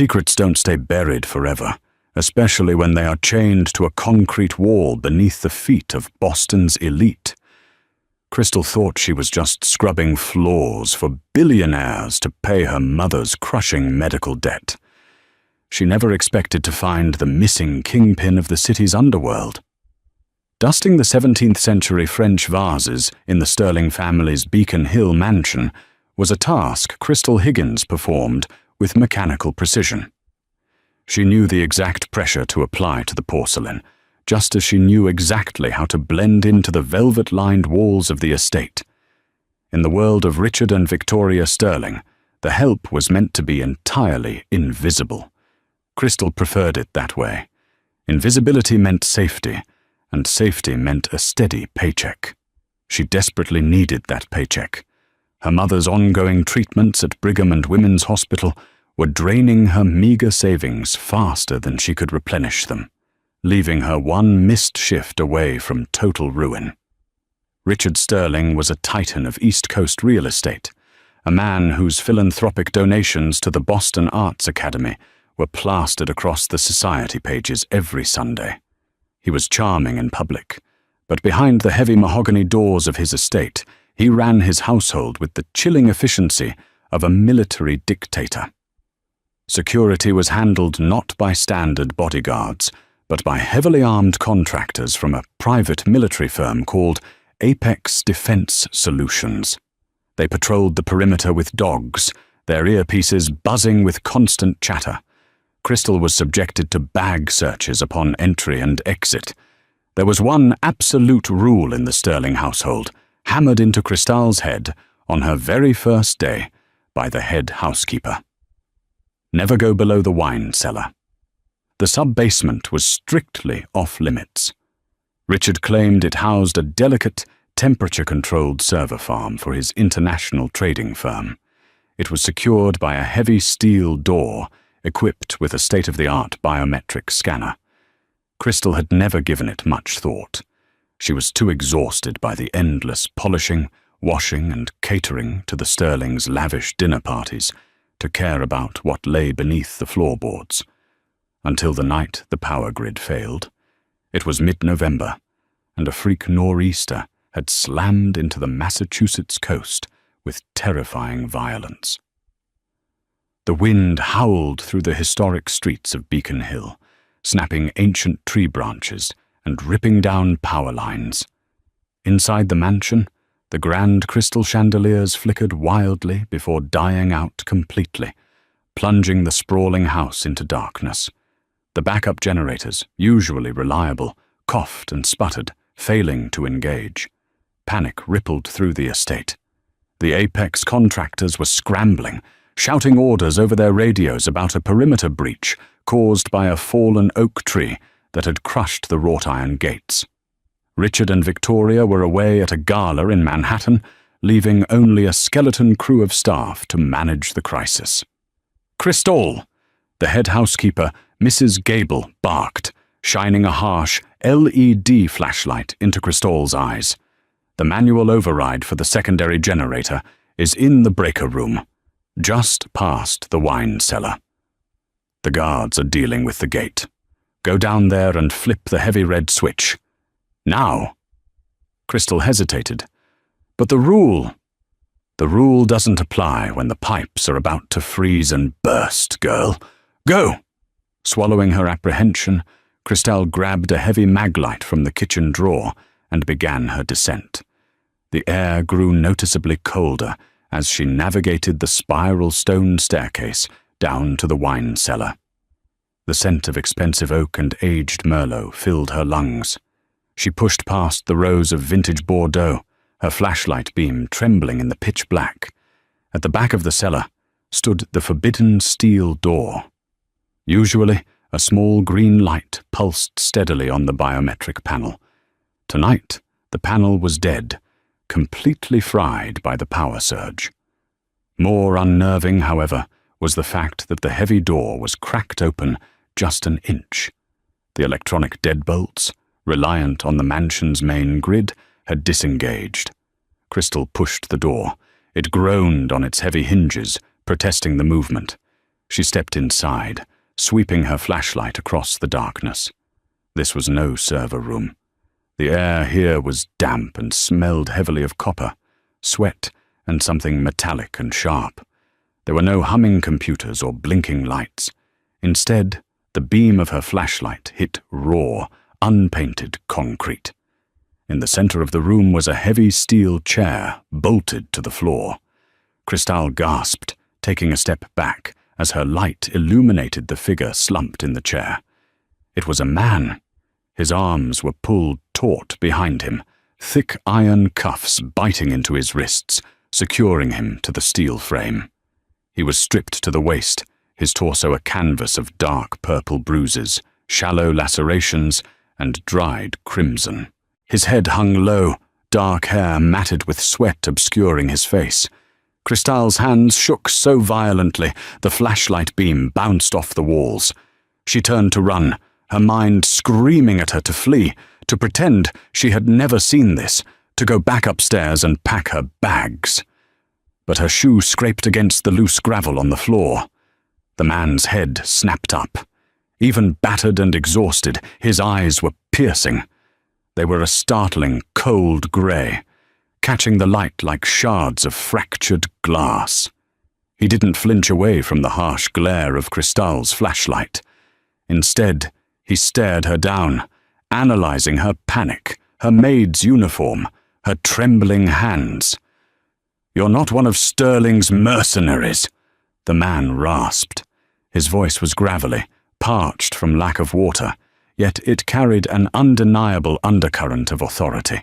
Secrets don't stay buried forever, especially when they are chained to a concrete wall beneath the feet of Boston's elite. Crystal thought she was just scrubbing floors for billionaires to pay her mother's crushing medical debt. She never expected to find the missing kingpin of the city's underworld. Dusting the 17th century French vases in the Sterling family's Beacon Hill mansion was a task Crystal Higgins performed with mechanical precision. She knew the exact pressure to apply to the porcelain, just as she knew exactly how to blend into the velvet-lined walls of the estate. In the world of Richard and Victoria Sterling, the help was meant to be entirely invisible. Crystal preferred it that way. Invisibility meant safety, and safety meant a steady paycheck. She desperately needed that paycheck. Her mother's ongoing treatments at Brigham and Women's Hospital were draining her meager savings faster than she could replenish them, leaving her one missed shift away from total ruin. Richard Sterling was a titan of East Coast real estate, a man whose philanthropic donations to the Boston Arts Academy were plastered across the society pages every Sunday. He was charming in public, but behind the heavy mahogany doors of his estate, he ran his household with the chilling efficiency of a military dictator. Security was handled not by standard bodyguards, but by heavily armed contractors from a private military firm called Apex Defense Solutions. They patrolled the perimeter with dogs, their earpieces buzzing with constant chatter. Crystal was subjected to bag searches upon entry and exit. There was one absolute rule in the Sterling household, hammered into Crystal's head on her very first day by the head housekeeper. Never go below the wine cellar. The sub-basement was strictly off-limits. Richard claimed it housed a delicate, temperature-controlled server farm for his international trading firm. It was secured by a heavy steel door equipped with a state-of-the-art biometric scanner. Crystal had never given it much thought. She was too exhausted by the endless polishing, washing, and catering to the Sterling's lavish dinner parties to care about what lay beneath the floorboards. Until the night the power grid failed. It was mid-November, and a freak nor'easter had slammed into the Massachusetts coast with terrifying violence. The wind howled through the historic streets of Beacon Hill, snapping ancient tree branches and ripping down power lines. Inside the mansion, the grand crystal chandeliers flickered wildly before dying out completely, plunging the sprawling house into darkness. The backup generators, usually reliable, coughed and sputtered, failing to engage. Panic rippled through the estate. The Apex contractors were scrambling, shouting orders over their radios about a perimeter breach caused by a fallen oak tree that had crushed the wrought iron gates. Richard and Victoria were away at a gala in Manhattan, leaving only a skeleton crew of staff to manage the crisis. "Crystal!" The head housekeeper, Mrs. Gable, barked, shining a harsh LED flashlight into Crystal's eyes. "The manual override for the secondary generator is in the breaker room, just past the wine cellar. The guards are dealing with the gate. Go down there and flip the heavy red switch. Now." Crystal hesitated. "But the rule doesn't apply when the pipes are about to freeze and burst, girl. Go!" Swallowing her apprehension, Crystal grabbed a heavy maglite from the kitchen drawer and began her descent. The air grew noticeably colder as she navigated the spiral stone staircase down to the wine cellar. The scent of expensive oak and aged Merlot filled her lungs. She pushed past the rows of vintage Bordeaux, her flashlight beam trembling in the pitch black. At the back of the cellar stood the forbidden steel door. Usually, a small green light pulsed steadily on the biometric panel. Tonight, the panel was dead, completely fried by the power surge. More unnerving, however, was the fact that the heavy door was cracked open just an inch. The electronic deadbolts, reliant on the mansion's main grid, had disengaged. Crystal pushed the door. It groaned on its heavy hinges, protesting the movement. She stepped inside, sweeping her flashlight across the darkness. This was no server room. The air here was damp and smelled heavily of copper, sweat, and something metallic and sharp. There were no humming computers or blinking lights. Instead, the beam of her flashlight hit raw, unpainted concrete. In the center of the room was a heavy steel chair bolted to the floor. Cristal gasped, taking a step back as her light illuminated the figure slumped in the chair. It was a man. His arms were pulled taut behind him, thick iron cuffs biting into his wrists, securing him to the steel frame. He was stripped to the waist, his torso a canvas of dark purple bruises, shallow lacerations, and dried crimson. His head hung low, dark hair matted with sweat obscuring his face. Cristal's hands shook so violently the flashlight beam bounced off the walls. She turned to run, her mind screaming at her to flee, to pretend she had never seen this, to go back upstairs and pack her bags. But her shoe scraped against the loose gravel on the floor. The man's head snapped up. Even battered and exhausted, his eyes were piercing. They were a startling, cold grey, catching the light like shards of fractured glass. He didn't flinch away from the harsh glare of Cristal's flashlight. Instead, he stared her down, analyzing her panic, her maid's uniform, her trembling hands. "You're not one of Sterling's mercenaries," the man rasped. His voice was gravelly, parched from lack of water, yet it carried an undeniable undercurrent of authority.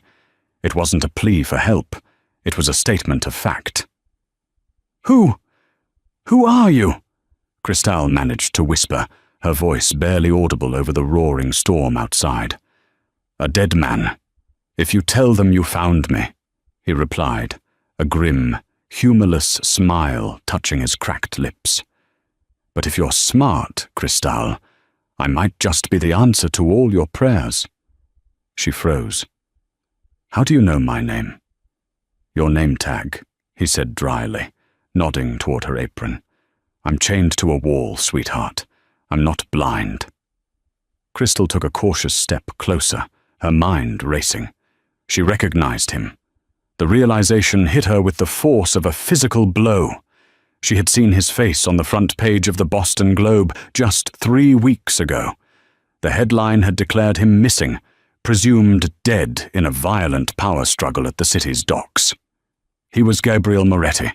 It wasn't a plea for help. It was a statement of fact. Who are you?" Cristal managed to whisper, her voice barely audible over the roaring storm outside. "A dead man. If you tell them you found me," he replied, a grim, humorless smile touching his cracked lips. "But if you're smart, Cristal, I might just be the answer to all your prayers." She froze. "How do you know my name?" "Your name tag," he said dryly, nodding toward her apron. "I'm chained to a wall, sweetheart. I'm not blind." Crystal took a cautious step closer, her mind racing. She recognized him. The realization hit her with the force of a physical blow. She had seen his face on the front page of the Boston Globe just 3 weeks ago. The headline had declared him missing, presumed dead in a violent power struggle at the city's docks. He was Gabriel Moretti,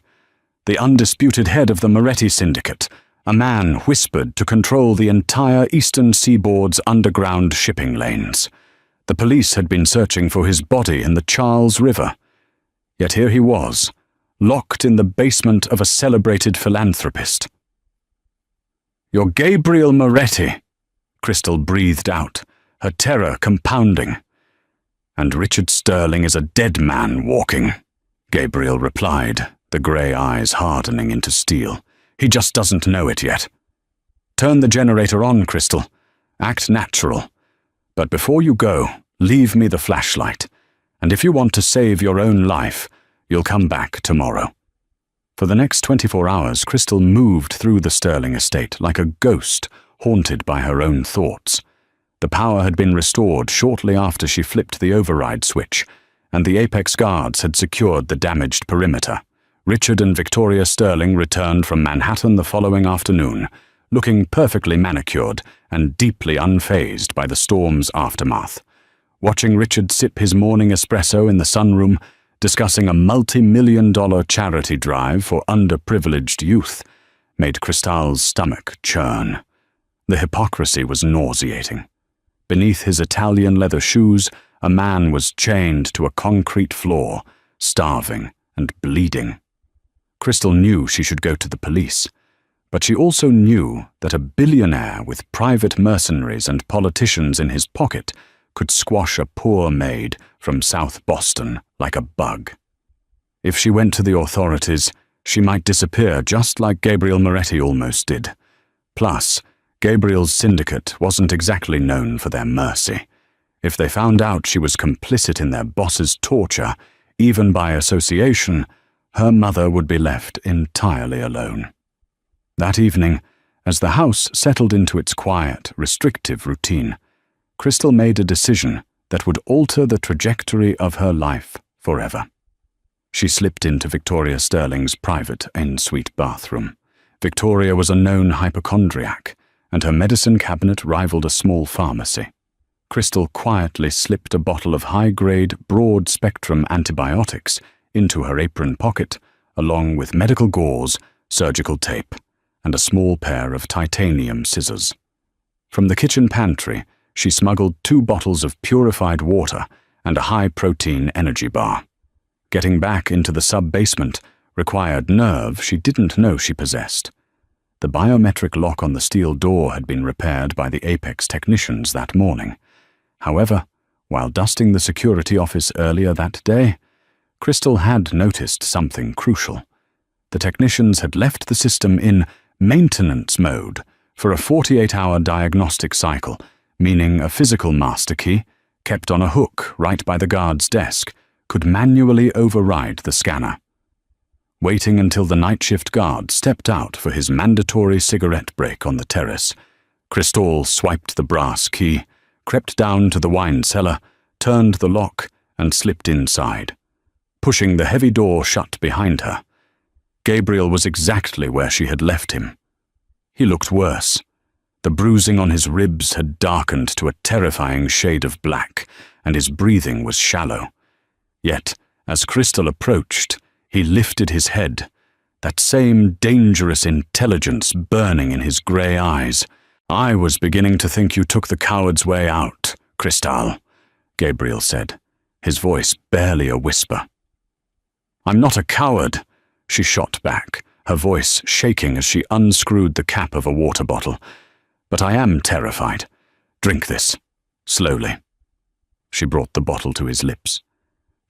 the undisputed head of the Moretti Syndicate, a man whispered to control the entire eastern seaboard's underground shipping lanes. The police had been searching for his body in the Charles River. Yet here he was, locked in the basement of a celebrated philanthropist. "You're Gabriel Moretti," Crystal breathed out, her terror compounding. "And Richard Sterling is a dead man walking," Gabriel replied, the grey eyes hardening into steel. "He just doesn't know it yet. Turn the generator on, Crystal. Act natural. But before you go, leave me the flashlight. And if you want to save your own life, you'll come back tomorrow." For the next 24 hours, Crystal moved through the Sterling estate like a ghost haunted by her own thoughts. The power had been restored shortly after she flipped the override switch, and the Apex Guards had secured the damaged perimeter. Richard and Victoria Sterling returned from Manhattan the following afternoon, looking perfectly manicured and deeply unfazed by the storm's aftermath. Watching Richard sip his morning espresso in the sunroom, discussing a multi-million-dollar charity drive for underprivileged youth, made Cristal's stomach churn. The hypocrisy was nauseating. Beneath his Italian leather shoes, a man was chained to a concrete floor, starving and bleeding. Crystal knew she should go to the police, but she also knew that a billionaire with private mercenaries and politicians in his pocket could squash a poor maid from South Boston like a bug. If she went to the authorities, she might disappear just like Gabriel Moretti almost did. Plus, Gabriel's syndicate wasn't exactly known for their mercy. If they found out she was complicit in their boss's torture, even by association, her mother would be left entirely alone. That evening, As the house settled into its quiet, restrictive routine, Crystal made a decision that would alter the trajectory of her life forever. She slipped into Victoria Sterling's private en-suite bathroom. Victoria was a known hypochondriac, and her medicine cabinet rivaled a small pharmacy. Crystal quietly slipped a bottle of high-grade, broad-spectrum antibiotics into her apron pocket, along with medical gauze, surgical tape, and a small pair of titanium scissors. From the kitchen pantry, she smuggled 2 bottles of purified water and a high-protein energy bar. Getting back into the sub-basement required nerve she didn't know she possessed. The biometric lock on the steel door had been repaired by the Apex technicians that morning. However, while dusting the security office earlier that day, Crystal had noticed something crucial. The technicians had left the system in maintenance mode for a 48-hour diagnostic cycle, meaning a physical master key, kept on a hook right by the guard's desk, could manually override the scanner. Waiting until the night shift guard stepped out for his mandatory cigarette break on the terrace, Crystal swiped the brass key, crept down to the wine cellar, turned the lock, and slipped inside. Pushing the heavy door shut behind her, Gabriel was exactly where she had left him. He looked worse. The bruising on his ribs had darkened to a terrifying shade of black, and his breathing was shallow. Yet, as Crystal approached, he lifted his head, that same dangerous intelligence burning in his grey eyes. "I was beginning to think you took the coward's way out, Crystal," Gabriel said, his voice barely a whisper. "I'm not a coward," she shot back, her voice shaking as she unscrewed the cap of a water bottle. "But I am terrified. Drink this, slowly." She brought the bottle to his lips.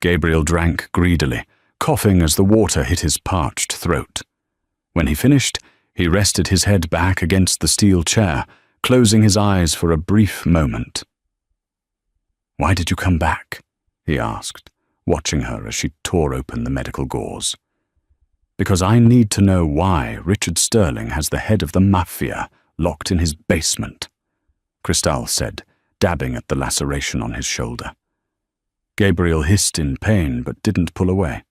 Gabriel drank greedily, coughing as the water hit his parched throat. When he finished, he rested his head back against the steel chair, closing his eyes for a brief moment. "Why did you come back?" he asked, watching her as she tore open the medical gauze. "Because I need to know why Richard Sterling has the head of the Mafia locked in his basement," Crystal said, dabbing at the laceration on his shoulder. Gabriel hissed in pain but didn't pull away.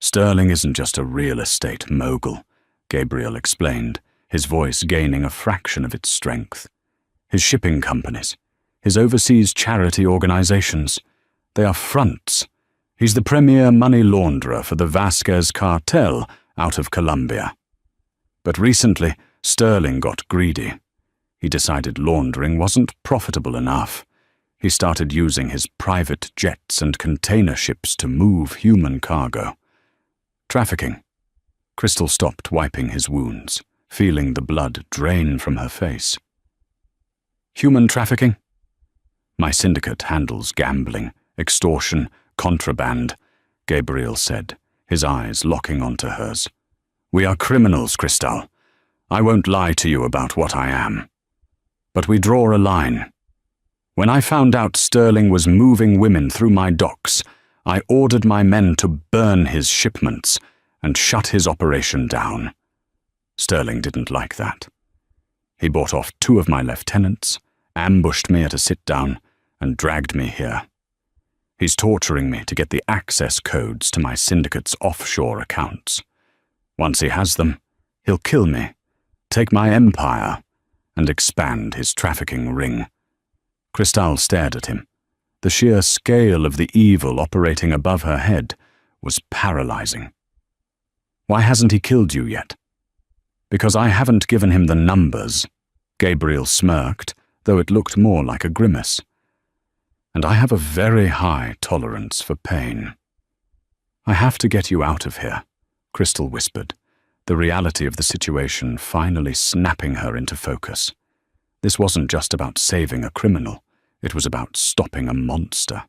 "Sterling isn't just a real estate mogul," Gabriel explained, his voice gaining a fraction of its strength. "His shipping companies, his overseas charity organizations, they are fronts. He's the premier money launderer for the Vasquez cartel out of Colombia. But recently, Sterling got greedy. He decided laundering wasn't profitable enough. He started using his private jets and container ships to move human cargo. Trafficking." Crystal stopped wiping his wounds, feeling the blood drain from her face. "Human trafficking?" "My syndicate handles gambling, extortion, contraband," Gabriel said, his eyes locking onto hers. "We are criminals, Crystal. I won't lie to you about what I am. But we draw a line. When I found out Sterling was moving women through my docks, I ordered my men to burn his shipments and shut his operation down. Sterling didn't like that. He bought off 2 of my lieutenants, ambushed me at a sit-down, and dragged me here. He's torturing me to get the access codes to my syndicate's offshore accounts. Once he has them, he'll kill me, take my empire, and expand his trafficking ring." Crystal stared at him. The sheer scale of the evil operating above her head was paralyzing. "Why hasn't he killed you yet?" "Because I haven't given him the numbers," Gabriel smirked, though it looked more like a grimace. "And I have a very high tolerance for pain." "I have to get you out of here," Crystal whispered, the reality of the situation finally snapping her into focus. This wasn't just about saving a criminal, it was about stopping a monster.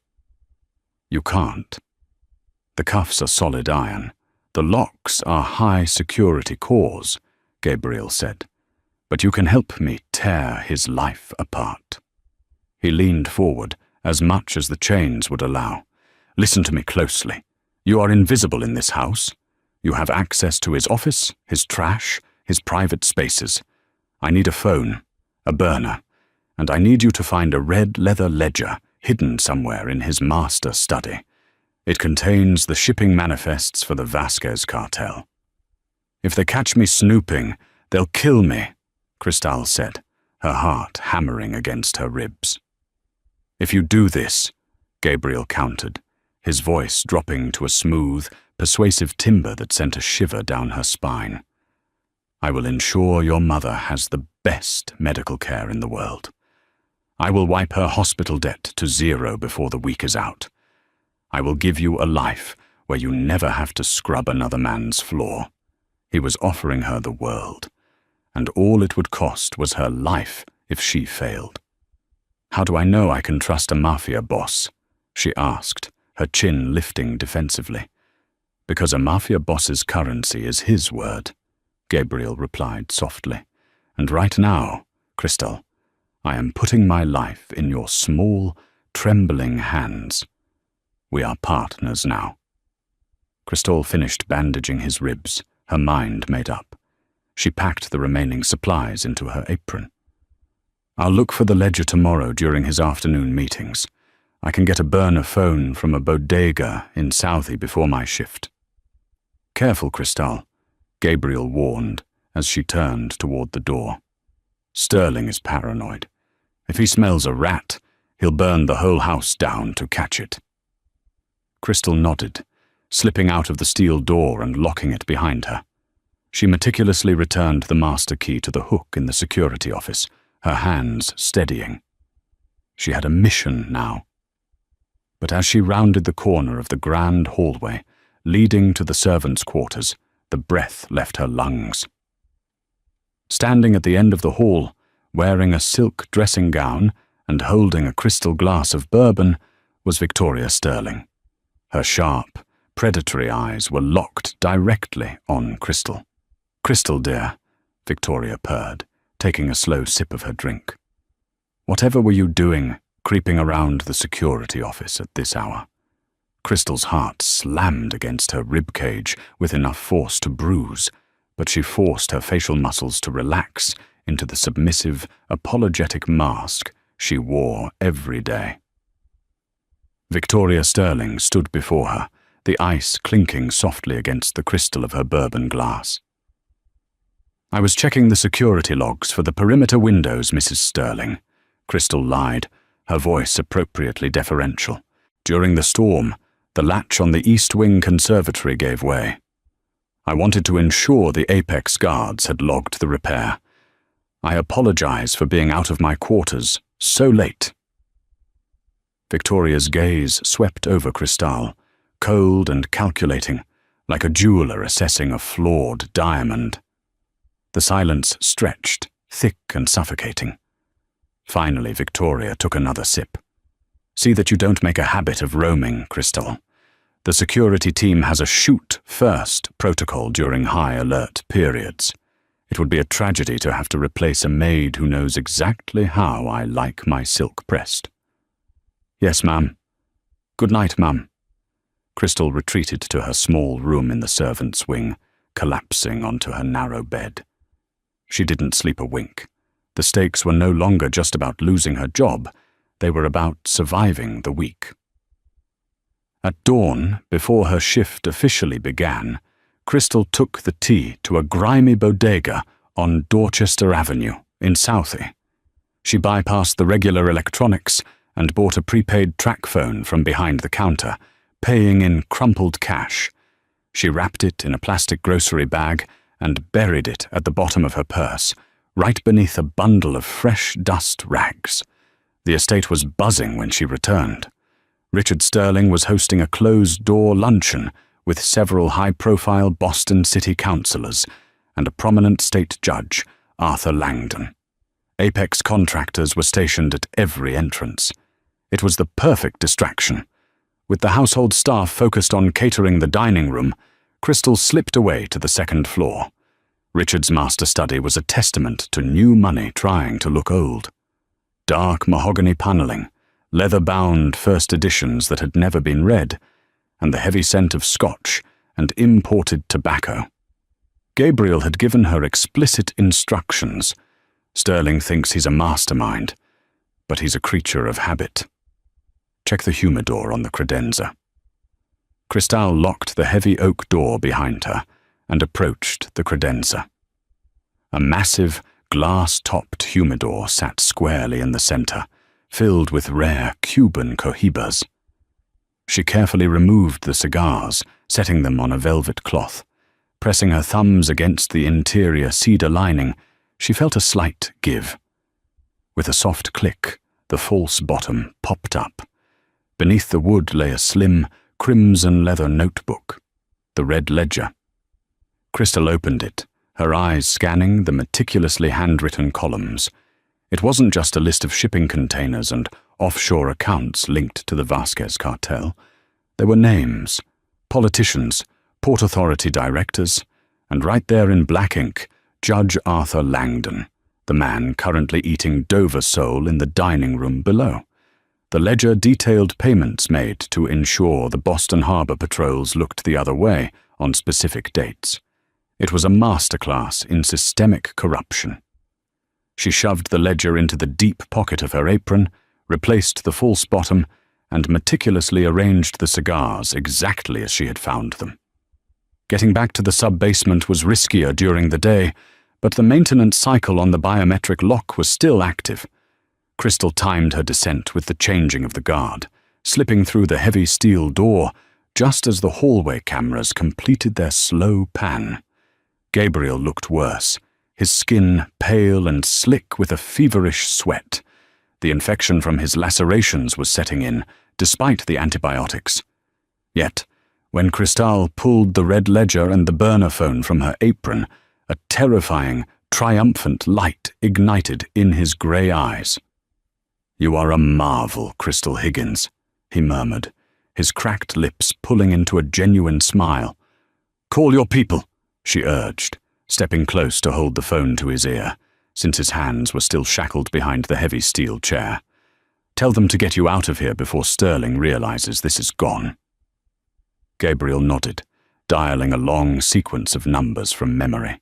"You can't. The cuffs are solid iron. The locks are high-security cores," Gabriel said. "But you can help me tear his life apart." He leaned forward, as much as the chains would allow. "Listen to me closely. You are invisible in this house. You have access to his office, his trash, his private spaces. I need a phone, a burner, and I need you to find a red leather ledger hidden somewhere in his master study. It contains the shipping manifests for the Vasquez cartel. If they catch me snooping, they'll kill me, Cristal said, her heart hammering against her ribs. If you do this, Gabriel countered, his voice dropping to a smooth, persuasive timbre that sent a shiver down her spine. I will ensure your mother has the best medical care in the world. I will wipe her hospital debt to zero before the week is out. I will give you a life where you never have to scrub another man's floor. He was offering her the world, and all it would cost was her life if she failed. How do I know I can trust a mafia boss? She asked, her chin lifting defensively. Because a mafia boss's currency is his word, Gabriel replied softly. And right now, Cristal, I am putting my life in your small, trembling hands. We are partners now. Cristal finished bandaging his ribs, her mind made up. She packed the remaining supplies into her apron. I'll look for the ledger tomorrow during his afternoon meetings. I can get a burner phone from a bodega in Southie before my shift. Careful, Cristal, Gabriel warned as she turned toward the door. Sterling is paranoid. If he smells a rat, he'll burn the whole house down to catch it. Cristal nodded, slipping out of the steel door and locking it behind her. She meticulously returned the master key to the hook in the security office, her hands steadying. She had a mission now. But as she rounded the corner of the grand hallway, leading to the servants' quarters, the breath left her lungs. Standing at the end of the hall, wearing a silk dressing gown and holding a crystal glass of bourbon, was Victoria Sterling. Her sharp, predatory eyes were locked directly on Cristal. "Cristal, dear," Victoria purred, taking a slow sip of her drink. "Whatever were you doing, creeping around the security office at this hour?" Cristal's heart slammed against her ribcage with enough force to bruise, but she forced her facial muscles to relax into the submissive, apologetic mask she wore every day. Victoria Sterling stood before her, the ice clinking softly against the crystal of her bourbon glass. "I was checking the security logs for the perimeter windows, Mrs. Sterling," Cristal lied, her voice appropriately deferential. "During the storm, the latch on the East Wing conservatory gave way. I wanted to ensure the Apex guards had logged the repair. I apologize for being out of my quarters so late." Victoria's gaze swept over Cristal, cold and calculating, like a jeweler assessing a flawed diamond. The silence stretched, thick and suffocating. Finally, Victoria took another sip. "See that you don't make a habit of roaming, Cristal. The security team has a shoot-first protocol during high alert periods. It would be a tragedy to have to replace a maid who knows exactly how I like my silk pressed." "Yes, ma'am." "Good night, ma'am." Cristal retreated to her small room in the servants' wing, collapsing onto her narrow bed. She didn't sleep a wink. The stakes were no longer just about losing her job. They were about surviving the week. At dawn, before her shift officially began, Cristal took the tea to a grimy bodega on Dorchester Avenue in Southie. She bypassed the regular electronics and bought a prepaid track phone from behind the counter, paying in crumpled cash. She wrapped it in a plastic grocery bag and buried it at the bottom of her purse, right beneath a bundle of fresh dust rags. The estate was buzzing when she returned. Richard Sterling was hosting a closed-door luncheon with several high-profile Boston City councillors and a prominent state judge, Arthur Langdon. Apex contractors were stationed at every entrance. It was the perfect distraction. With the household staff focused on catering the dining room, Cristal slipped away to the second floor. Richard's master study was a testament to new money trying to look old. Dark mahogany paneling, leather-bound first editions that had never been read, and the heavy scent of scotch and imported tobacco. Gabriel had given her explicit instructions. Sterling thinks he's a mastermind, but he's a creature of habit. Check the humidor on the credenza. Cristal locked the heavy oak door behind her and approached the credenza. A massive, glass-topped humidor sat squarely in the center, filled with rare Cuban cohibas. She carefully removed the cigars, setting them on a velvet cloth. Pressing her thumbs against the interior cedar lining, she felt a slight give. With a soft click, the false bottom popped up. Beneath the wood lay a slim, crimson leather notebook, the red ledger. Crystal opened it, her eyes scanning the meticulously handwritten columns. It wasn't just a list of shipping containers and offshore accounts linked to the Vasquez cartel. There were names, politicians, Port Authority directors, and right there in black ink, Judge Arthur Langdon, the man currently eating Dover sole in the dining room below. The ledger detailed payments made to ensure the Boston Harbor patrols looked the other way on specific dates. It was a masterclass in systemic corruption. She shoved the ledger into the deep pocket of her apron, replaced the false bottom, and meticulously arranged the cigars exactly as she had found them. Getting back to the sub-basement was riskier during the day, but the maintenance cycle on the biometric lock was still active. Crystal timed her descent with the changing of the guard, slipping through the heavy steel door just as the hallway cameras completed their slow pan. Gabriel looked worse, his skin pale and slick with a feverish sweat. The infection from his lacerations was setting in, despite the antibiotics. Yet, when Cristal pulled the red ledger and the burner phone from her apron, a terrifying, triumphant light ignited in his grey eyes. "You are a marvel, Crystal Higgins," he murmured, his cracked lips pulling into a genuine smile. "Call your people," she urged, stepping close to hold the phone to his ear, since his hands were still shackled behind the heavy steel chair. "Tell them to get you out of here before Sterling realizes this is gone." Gabriel nodded, dialing a long sequence of numbers from memory.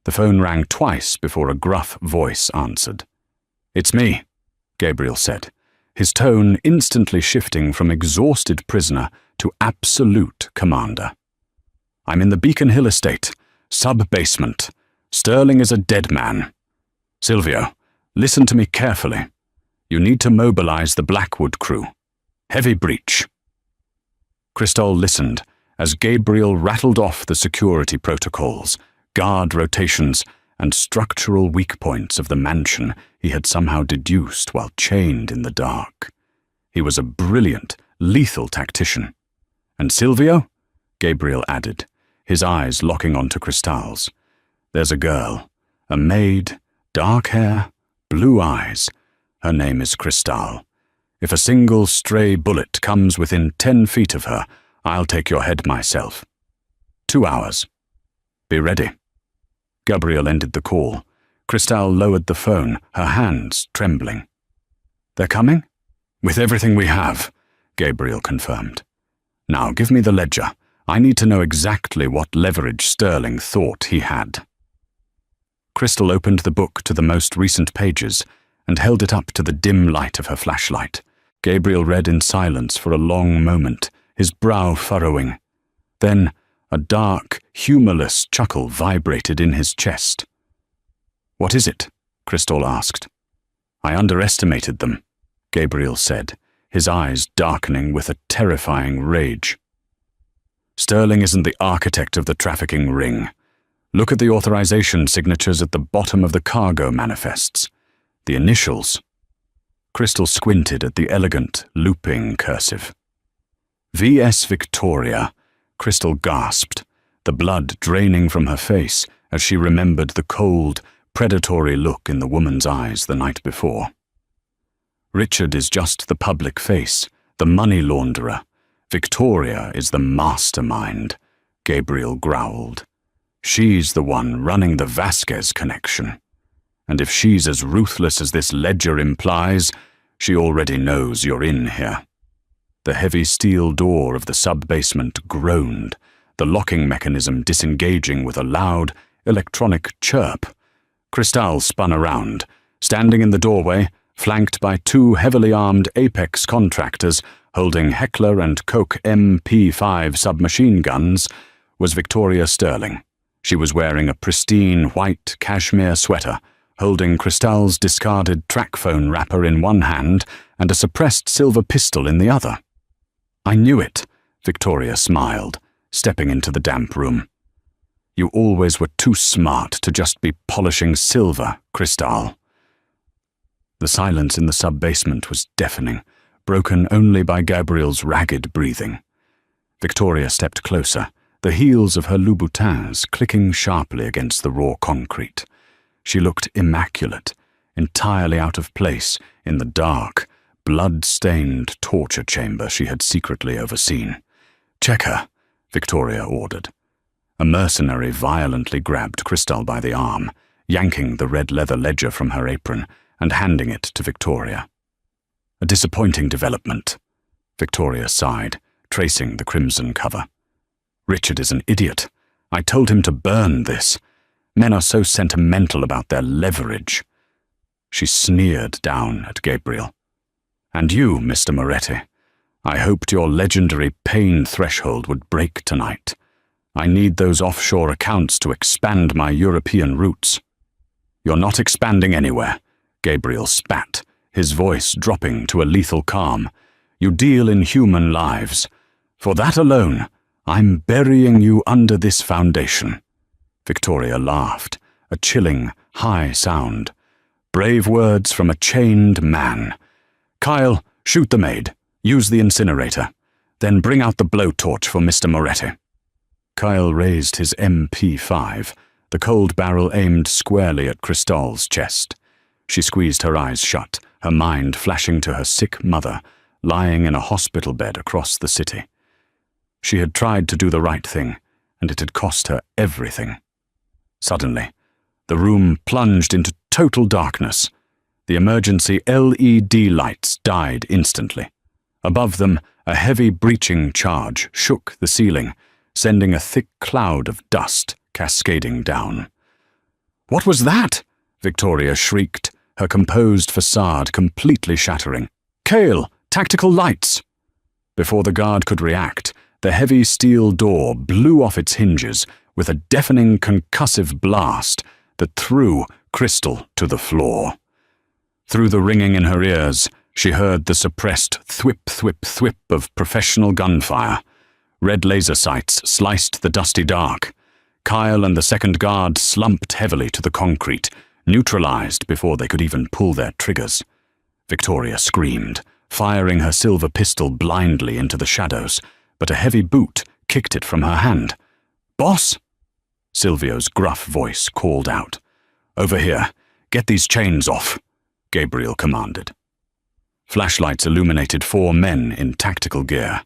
The phone rang twice before a gruff voice answered. "It's me," Gabriel said, his tone instantly shifting from exhausted prisoner to absolute commander. "I'm in the Beacon Hill estate, sub-basement. Sterling is a dead man. Silvio, listen to me carefully. You need to mobilize the Blackwood crew. Heavy breach." Cristal listened as Gabriel rattled off the security protocols, guard rotations, and structural weak points of the mansion he had somehow deduced while chained in the dark. He was a brilliant, lethal tactician. "And Silvio?" Gabriel added, his eyes locking onto Cristal's. "There's a girl, a maid, dark hair, blue eyes. Her name is Cristal. If a single stray bullet comes within 10 feet of her, I'll take your head myself. 2 hours. Be ready." Gabriel ended the call. Cristal lowered the phone, her hands trembling. "They're coming?" "With everything we have," Gabriel confirmed. "Now give me the ledger. I need to know exactly what leverage Sterling thought he had." Crystal opened the book to the most recent pages and held it up to the dim light of her flashlight. Gabriel read in silence for a long moment, his brow furrowing. Then a dark, humorless chuckle vibrated in his chest. "What is it?" Cristal asked. "I underestimated them," Gabriel said, his eyes darkening with a terrifying rage. "Sterling isn't the architect of the trafficking ring. Look at the authorization signatures at the bottom of the cargo manifests. The initials." Cristal squinted at the elegant, looping cursive. "V.S. Victoria," Cristal gasped, the blood draining from her face as she remembered the cold, predatory look in the woman's eyes the night before. "Richard is just the public face, the money launderer. Victoria is the mastermind," Gabriel growled. "She's the one running the Vasquez connection. And if she's as ruthless as this ledger implies, she already knows you're in here." The heavy steel door of the sub-basement groaned, the locking mechanism disengaging with a loud, electronic chirp. Cristal spun around. Standing in the doorway, flanked by two heavily armed Apex contractors holding Heckler & Koch MP5 submachine guns, was Victoria Sterling. She was wearing a pristine white cashmere sweater, holding Cristal's discarded track phone wrapper in one hand and a suppressed silver pistol in the other. "I knew it," Victoria smiled, stepping into the damp room. "You always were too smart to just be polishing silver, Cristal." The silence in the sub-basement was deafening, broken only by Gabriel's ragged breathing. Victoria stepped closer, the heels of her Louboutins clicking sharply against the raw concrete. She looked immaculate, entirely out of place in the dark, blood-stained torture chamber she had secretly overseen. "Check her," Victoria ordered. A mercenary violently grabbed Cristal by the arm, yanking the red leather ledger from her apron and handing it to Victoria. "A disappointing development," Victoria sighed, tracing the crimson cover. "Richard is an idiot. I told him to burn this. Men are so sentimental about their leverage." She sneered down at Gabriel. "And you, Mr. Moretti, I hoped your legendary pain threshold would break tonight. I need those offshore accounts to expand my European roots." "You're not expanding anywhere," Gabriel spat, his voice dropping to a lethal calm. "You deal in human lives. For that alone, I'm burying you under this foundation." Victoria laughed, a chilling, high sound. Brave words from a chained man. "Kyle, shoot the maid. Use the incinerator. Then bring out the blowtorch for Mr. Moretti." Kyle raised his MP5, the cold barrel aimed squarely at Cristal's chest. She squeezed her eyes shut, her mind flashing to her sick mother, lying in a hospital bed across the city. She had tried to do the right thing, and it had cost her everything. Suddenly, the room plunged into total darkness. The emergency LED lights died instantly. Above them, a heavy breaching charge shook the ceiling, sending a thick cloud of dust cascading down. "What was that?" Victoria shrieked, her composed facade completely shattering. "Kale, tactical lights!" Before the guard could react, the heavy steel door blew off its hinges with a deafening concussive blast that threw Cristal to the floor. Through the ringing in her ears, she heard the suppressed thwip, thwip, thwip of professional gunfire. Red laser sights sliced the dusty dark. Kyle and the second guard slumped heavily to the concrete, neutralized before they could even pull their triggers. Victoria screamed, firing her silver pistol blindly into the shadows, but a heavy boot kicked it from her hand. "Boss!" Silvio's gruff voice called out. "Over here. Get these chains off," Gabriel commanded. Flashlights illuminated 4 men in tactical gear.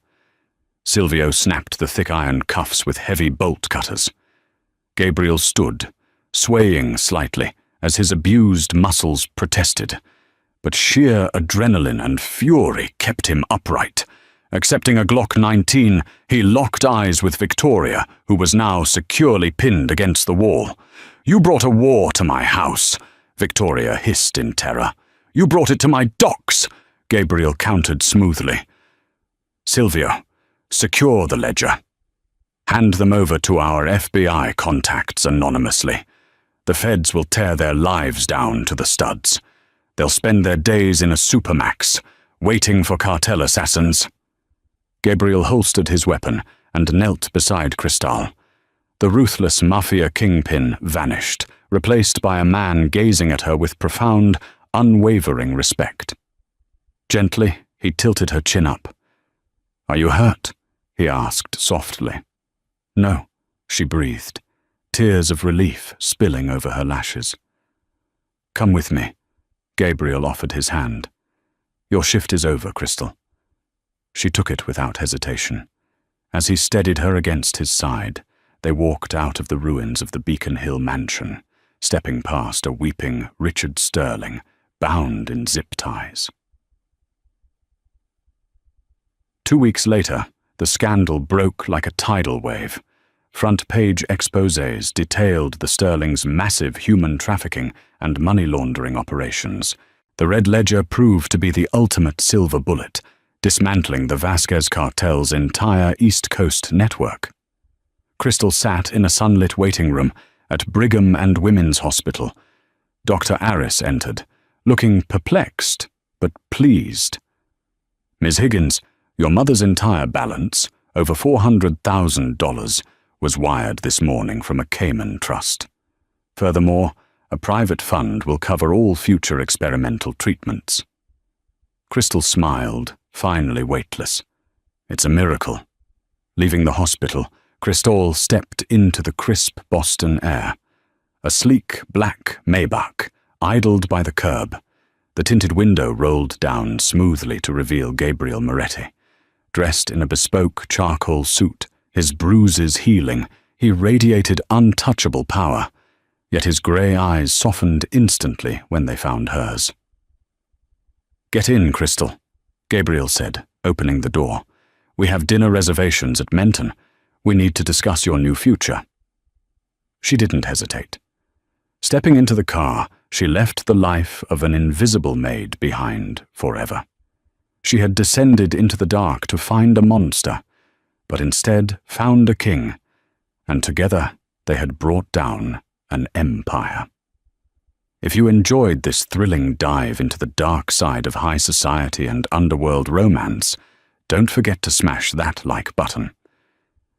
Silvio snapped the thick iron cuffs with heavy bolt cutters. Gabriel stood, swaying slightly as his abused muscles protested, but sheer adrenaline and fury kept him upright. Accepting a Glock 19, he locked eyes with Victoria, who was now securely pinned against the wall. "You brought a war to my house," Victoria hissed in terror. "You brought it to my docks," Gabriel countered smoothly. "Silvio, secure the ledger. Hand them over to our FBI contacts anonymously. The feds will tear their lives down to the studs. They'll spend their days in a supermax, waiting for cartel assassins." Gabriel holstered his weapon and knelt beside Cristal. The ruthless mafia kingpin vanished, replaced by a man gazing at her with profound, unwavering respect. Gently, he tilted her chin up. "Are you hurt?" he asked softly. "No," she breathed, tears of relief spilling over her lashes. "Come with me," Gabriel offered his hand. "Your shift is over, Cristal." She took it without hesitation. As he steadied her against his side, they walked out of the ruins of the Beacon Hill mansion, stepping past a weeping Richard Sterling, bound in zip ties. 2 weeks later, the scandal broke like a tidal wave. Front-page exposés detailed the Sterling's massive human trafficking and money laundering operations. The Red Ledger proved to be the ultimate silver bullet, dismantling the Vasquez cartel's entire East Coast network. Crystal sat in a sunlit waiting room at Brigham and Women's Hospital. Dr. Aris entered, looking perplexed but pleased. "Ms. Higgins, your mother's entire balance, over $400,000, was wired this morning from a Cayman trust. Furthermore, a private fund will cover all future experimental treatments." Crystal smiled, finally weightless. It's a miracle. Leaving the hospital, Crystal stepped into the crisp Boston air. A sleek, black Maybach idled by the curb. The tinted window rolled down smoothly to reveal Gabriel Moretti. Dressed in a bespoke charcoal suit, his bruises healing, he radiated untouchable power, yet his grey eyes softened instantly when they found hers. "Get in, Crystal," Gabriel said, opening the door. "We have dinner reservations at Menton. We need to discuss your new future." She didn't hesitate. Stepping into the car, she left the life of an invisible maid behind forever. She had descended into the dark to find a monster, but instead found a king, and together they had brought down an empire. If you enjoyed this thrilling dive into the dark side of high society and underworld romance, don't forget to smash that like button.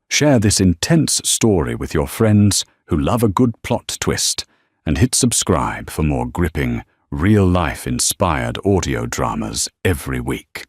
Share this intense story with your friends who love a good plot twist, and hit subscribe for more gripping, real-life inspired audio dramas every week.